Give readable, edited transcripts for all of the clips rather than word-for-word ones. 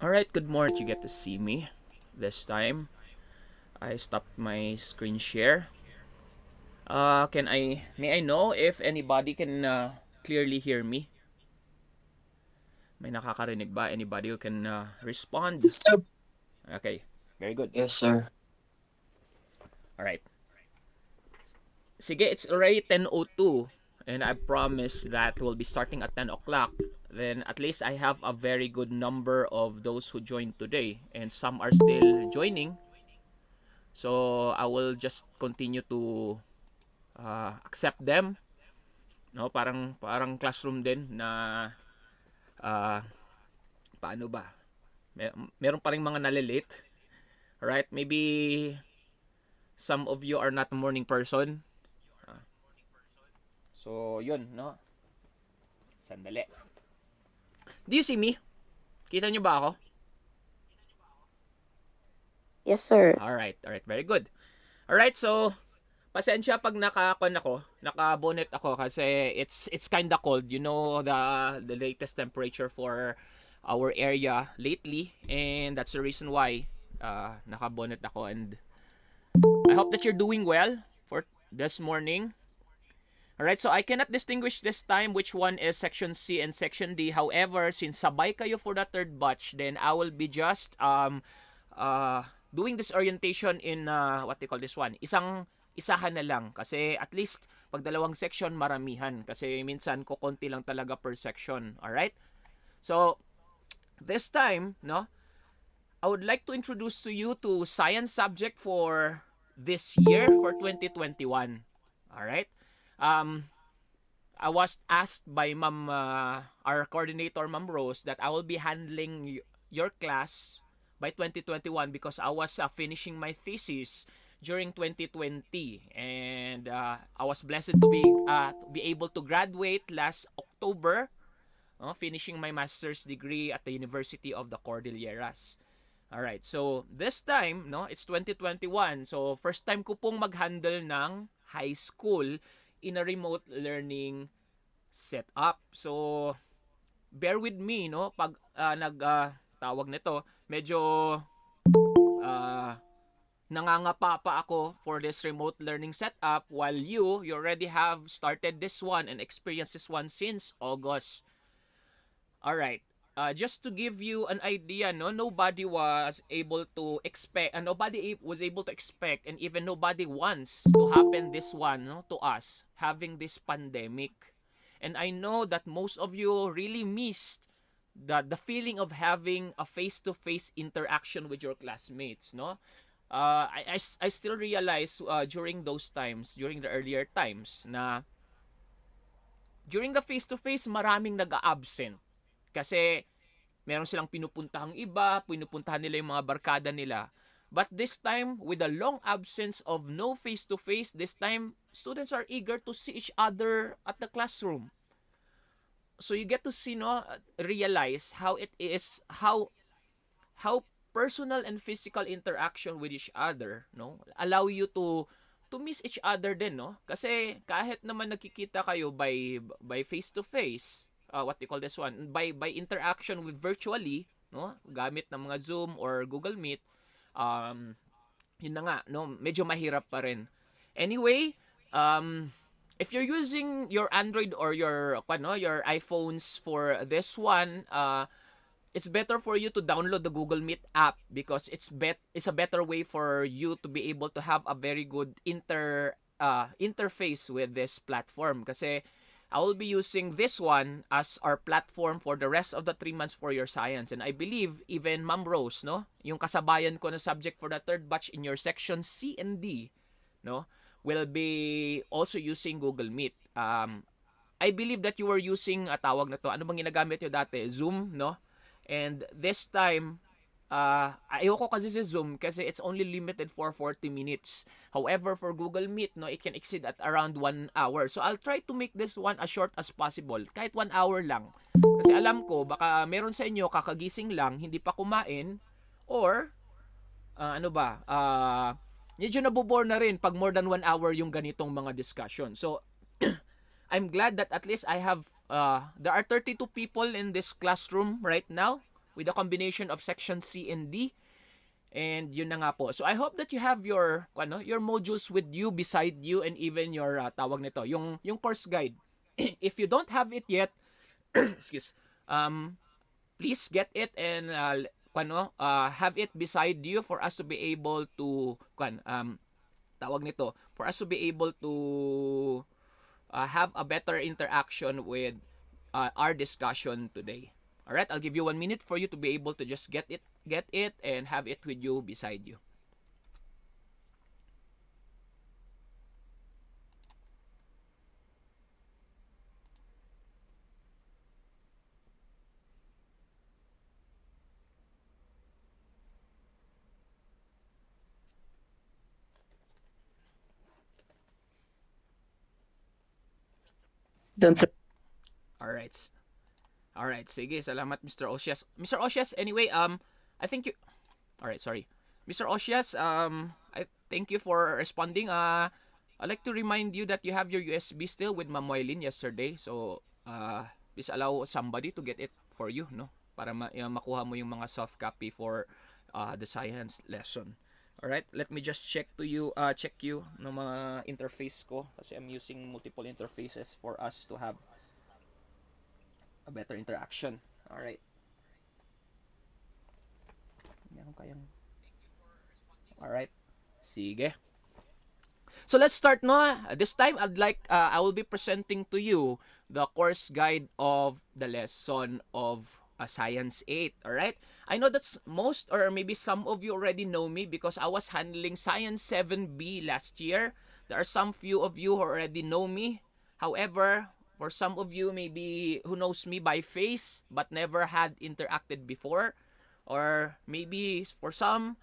Alright, good morning. You get to see me this time. I stopped my screen share. May I know if anybody can clearly hear me? May nakakarinig ba? Anybody who can respond? Yes, sir. Okay, very good. Yes, sir. Alright. Sige, it's already 10:02 and I promise that we'll be starting at 10 o'clock. Then at least I have a very good number of those who joined today and some are still joining. So I will just continue to accept them, no, parang classroom din na uh, paano ba, meron pa ring mga nalilate, right? Maybe some of you are not a morning person. So yun, no, sandali. Do you see me? Kita nyo ba ako? Yes, sir. Alright, very good. Alright, so pasensya pag naka-bonnet ako kasi it's kinda cold. You know the latest temperature for our area lately, and that's the reason why naka-bonnet ako. And I hope that you're doing well for this morning. Alright, so I cannot distinguish this time which one is section C and section D. However, since sabay kayo for the third batch, then I will be just doing this orientation in what they call this one, isahan na lang kasi at least pag dalawang section maramihan kasi minsan kukonti lang talaga per section. All right, so this time, no, I would like to introduce to you to science subject for this year for 2021. All right, I was asked by our coordinator, Ma'am Rose, that I will be handling your class by 2021 because I was finishing my thesis during 2020, and I was blessed to be able to graduate last October, finishing my master's degree at the University of the Cordilleras. All right, so this time, no, it's 2021. So first time ko pong mag-handle ng high school in a remote learning setup. So bear with me, no, pag tawag nito, medyo nangangapa pa ako for this remote learning setup while you already have started this one and experienced this one since August. All right. Just to give you an idea, no, nobody was able to expect, and was able to expect, and even nobody wants to happen this one, no, to us having this pandemic. And I know that most of you really missed the feeling of having a face-to-face interaction with your classmates, no. I still realize during those times, during the earlier times, na during the face-to-face maraming nag-a-absent kasi meron silang pinupuntahang iba, pinupuntahan nila yung mga barkada nila. But this time, with a long absence of no face-to-face, this time, students are eager to see each other at the classroom. So you get to see, no, realize how it is, how personal and physical interaction with each other, no, allow you to miss each other din, no? Kasi kahit naman nakikita kayo by face to face, what they call this one, by interaction with virtually, no, gamit ng mga Zoom or Google Meet, yun na nga, no, medyo mahirap pa rin. Anyway, if you're using your Android or your iPhones for this one, it's better for you to download the Google Meet app because it's a better way for you to be able to have a very good interface with this platform. Kasi I will be using this one as our platform for the rest of the 3 months for your science. And I believe even Ma'am Rose, no, yung kasabayan ko na subject for the third batch in your section C and D, no, will be also using Google Meet. I believe that you were using tawag na to, ano bang ginagamit nyo dati? Zoom, no? And this time, ayoko kasi sa Zoom kasi it's only limited for 40 minutes. However, for Google Meet, no, it can exceed at around 1 hour. So I'll try to make this one as short as possible. Kahit 1 hour lang. Kasi alam ko, baka meron sa inyo kakagising lang, hindi pa kumain, or, medyo nabobore na rin pag more than 1 hour yung ganitong mga discussion. So, I'm glad that at least I have there are 32 people in this classroom right now. with a combination of section C and D. And yun na nga po. So I hope that you have your modules with you, beside you, and even your tawag nito, yung course guide. If you don't have it yet, excuse, please get it and have it beside you for us to be able to tawag nito, for us to be able to have a better interaction with our discussion today. All right, I'll give you 1 minute for you to be able to just get it and have it with you, beside you. Don't All right. All right, sige, salamat Mr. Osias. Mr. Osias, anyway, I think you all right, sorry. Mr. Osias, I thank you for responding. I'd like to remind you that you have your USB still with Ma'am Wailin yesterday. So, please allow somebody to get it for you, no? Para makuha mo yung mga soft copy for the science lesson. All right, let me just check you ng mga interface ko kasi I'm using multiple interfaces for us to have a better interaction. All right. Meron kayang All right. Sige. So let's start no. This time I will be presenting to you the course guide of the lesson of Science 8, all right? I know that's most or maybe some of you already know me because I was handling Science 7B last year. There are some few of you who already know me. However, for some of you maybe who knows me by face but never had interacted before, or maybe for some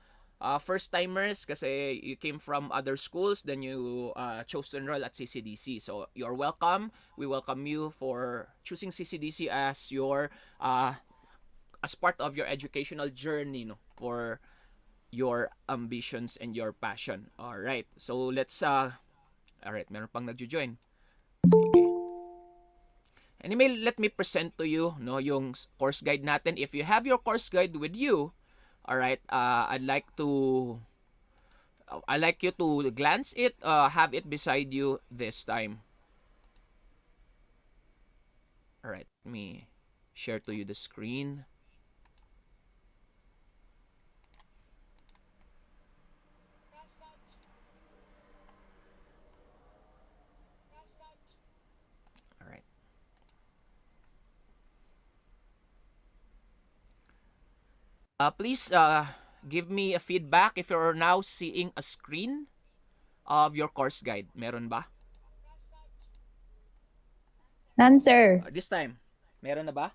first timers kasi you came from other schools, then you chose to enroll at CCDC. So you're welcome. We welcome you for choosing CCDC as your as part of your educational journey, no, for your ambitions and your passion. All right. So let's all right, meron pang nagjo-join. Sige. Anyway, let me present to you no yung course guide natin. If you have your course guide with you, all right, I'd like you to glance it, have it beside you this time. All right, let me share to you the screen. All right. Please give me a feedback if you're now seeing a screen of your course guide. Meron ba? None, sir. This time, meron na ba?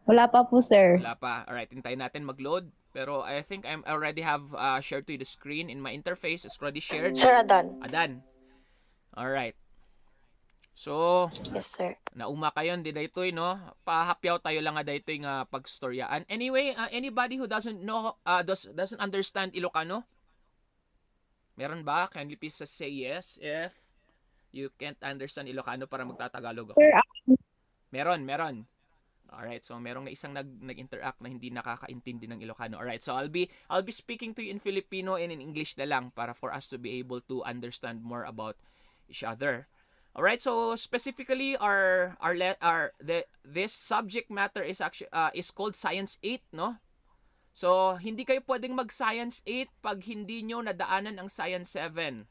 Wala pa po, sir. Wala pa. Alright, hintayin natin mag-load. Pero I think I already have shared to you the screen in my interface. It's already shared. Sir Adan. Adan. Alright. So, Yes, sir. nauma kayo, di daytoy no? Pahapyaw tayo lang nga daytoy nga pagstoryaan. Anyway, anybody who doesn't know, doesn't understand Ilocano? Meron ba? Can you please say yes if you can't understand Ilocano para magtatagalog ako? Sir, Meron. Alright, so merong na isang nag-interact na hindi nakakaintindi ng Ilocano. Alright, so I'll be speaking to you in Filipino and in English na lang para for us to be able to understand more about each other. Alright, so specifically this subject matter is actually is called Science 8, no? So hindi kayo pwedeng mag Science 8 pag hindi nyo nadaanan ang Science 7.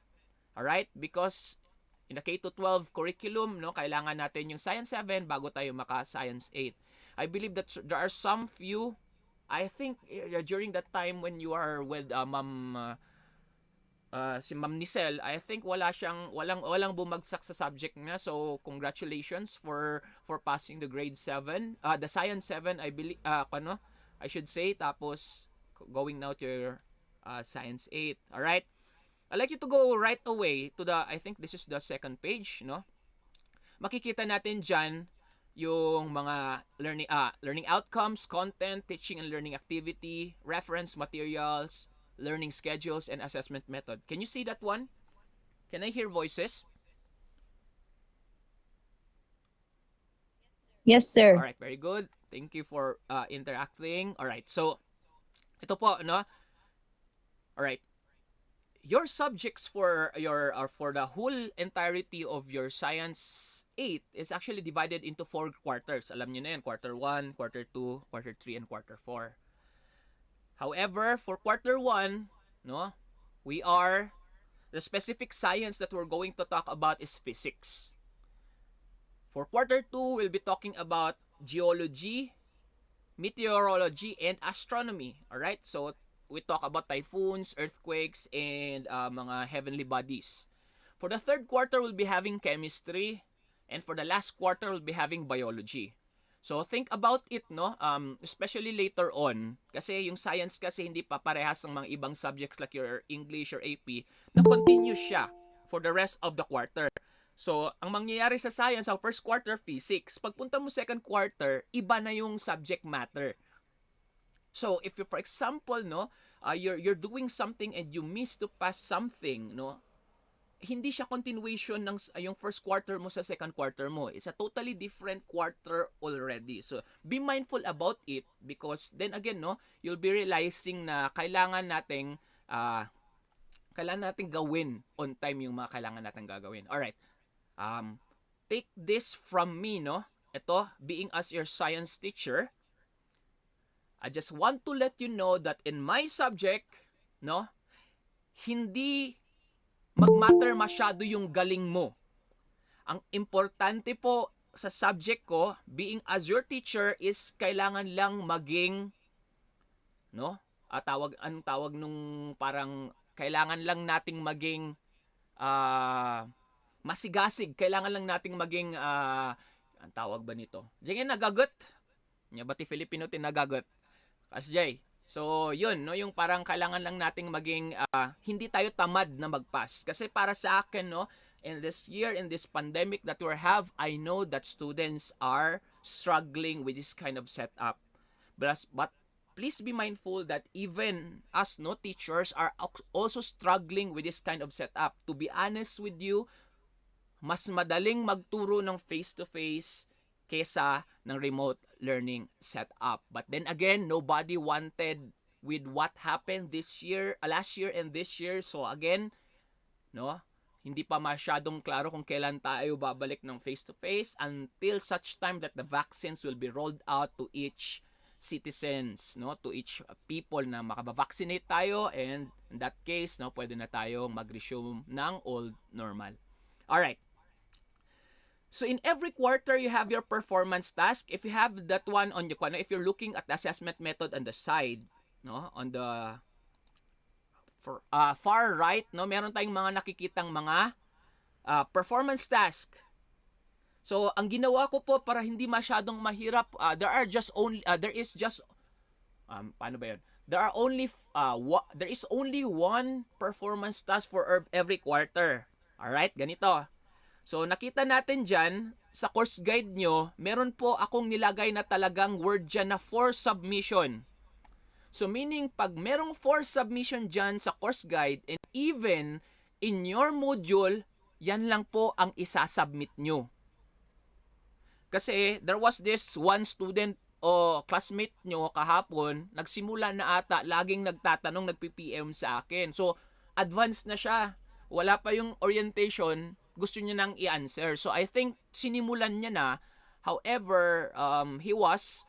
Alright? Because in the K-12 curriculum, no, kailangan natin yung Science 7 bago tayo maka Science 8. I believe that there are some few, I think during that time when you are with si Ma'am Nicel, I think walang bumagsak sa subject niya. So congratulations for passing the grade 7, the Science 7 I believe I should say, tapos going now to your Science 8. All right? I'd like you to go right away to I think this is the second page, no? Makikita natin diyan yung mga learning outcomes, content, teaching and learning activity, reference materials, learning schedules, and assessment method. Can you see that one? Can I hear voices? Yes, sir. Alright, very good. Thank you for interacting. Alright, so ito po, no? Alright, your subjects for your or for the whole entirety of your science 8 is actually divided into 4 quarters. Alam niyo na yan, quarter 1, quarter 2, quarter 3, and quarter 4. However, for quarter 1, no, we are the specific science that we're going to talk about is physics. For quarter 2, we'll be talking about geology, meteorology, and astronomy. Alright? So, we talk about typhoons, earthquakes, and mga heavenly bodies. For the third quarter, we'll be having chemistry. And for the last quarter, we'll be having biology. So, think about it, no? Especially later on. Kasi yung science kasi hindi pa parehas ng mga ibang subjects like your English or AP na continue siya for the rest of the quarter. So, ang mangyayari sa science, sa first quarter, physics. Pagpunta mo second quarter, iba na yung subject matter. So, if you, for example, no, you're doing something and you miss to pass something, no, hindi siya continuation ng yung first quarter mo sa second quarter mo. It's a totally different quarter already. So, be mindful about it because then again, no, you'll be realizing na kailangan nating gawin on time yung mga kailangan nating gagawin. Alright. Take this from me, no? Ito, being as your science teacher, I just want to let you know that in my subject, no, hindi magmatter masyado yung galing mo. Ang importante po sa subject ko, being as your teacher, is kailangan lang maging, no? Anong tawag nung parang kailangan lang nating maging masigasig. Kailangan lang nating maging ang tawag ba nito? Diyan nagagot. Nya ba ti Filipino tinagagot? Kasjay. So, yun, no, yung parang kailangan lang nating maging hindi tayo tamad na mag-pass. Kasi para sa akin, no, in this year, in this pandemic that we have, I know that students are struggling with this kind of setup. But please be mindful that even us, no, teachers are also struggling with this kind of setup. To be honest with you, mas madaling magturo ng face-to-face kesa ng remote learning setup. But then again, nobody wanted with what happened this year, last year and this year. So again, no, hindi pa masyadong klaro kung kailan tayo babalik ng face-to-face until such time that the vaccines will be rolled out to each citizens, no, to each people na makabavaccinate tayo, and in that case, no, pwede na tayong mag-resume ng old normal. Alright. So in every quarter, you have your performance task. If you have that one on your, if you're looking at the assessment method on the side, no, on the far right, no, meron tayong mga nakikitang mga performance task. So ang ginawa ko po para hindi masyadong mahirap, there is only one performance task for every quarter. Alright, ganito. So, nakita natin dyan, sa course guide nyo, meron po akong nilagay na talagang word dyan na for submission. So, meaning, pag merong for submission dyan sa course guide, and even in your module, yan lang po ang isasubmit nyo. Kasi, there was this one student o classmate nyo kahapon, nagsimula na ata, laging nagtatanong, nagpi-PM sa akin. So, advanced na siya. Wala pa yung orientation, gusto niya nang i-answer. So, I think sinimulan niya na. However, he was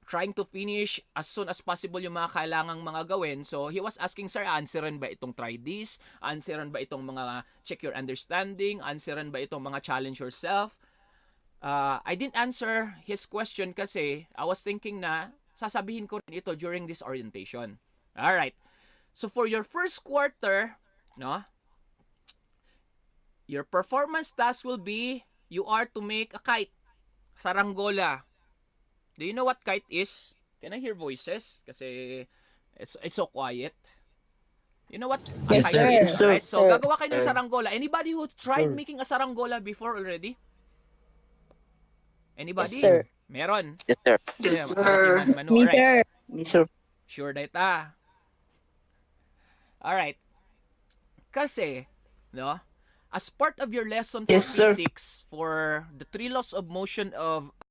trying to finish as soon as possible yung mga kailangang mga gawin. So, he was asking, sir, answeran ba itong try this? Answeran ba itong mga check your understanding? Answeran ba itong mga challenge yourself? I didn't answer his question kasi I was thinking na sasabihin ko rin ito during this orientation. Alright. So, for your first quarter, no, your performance task will be, you are to make a kite. Saranggola. Do you know what kite is? Can I hear voices? Kasi it's so quiet. You know what a Yes, kite sir. is? Yes, sir. Right? So, gagawa kayo ng saranggola. Anybody who tried making a saranggola before already? Anybody? Yes, sir. Meron. Yes, sir. Yes, sir. Me, sir. Me, sir. Sure data. Alright. Kasi, no, As part of your lesson for Yes, sir. physics, for the three laws of motion of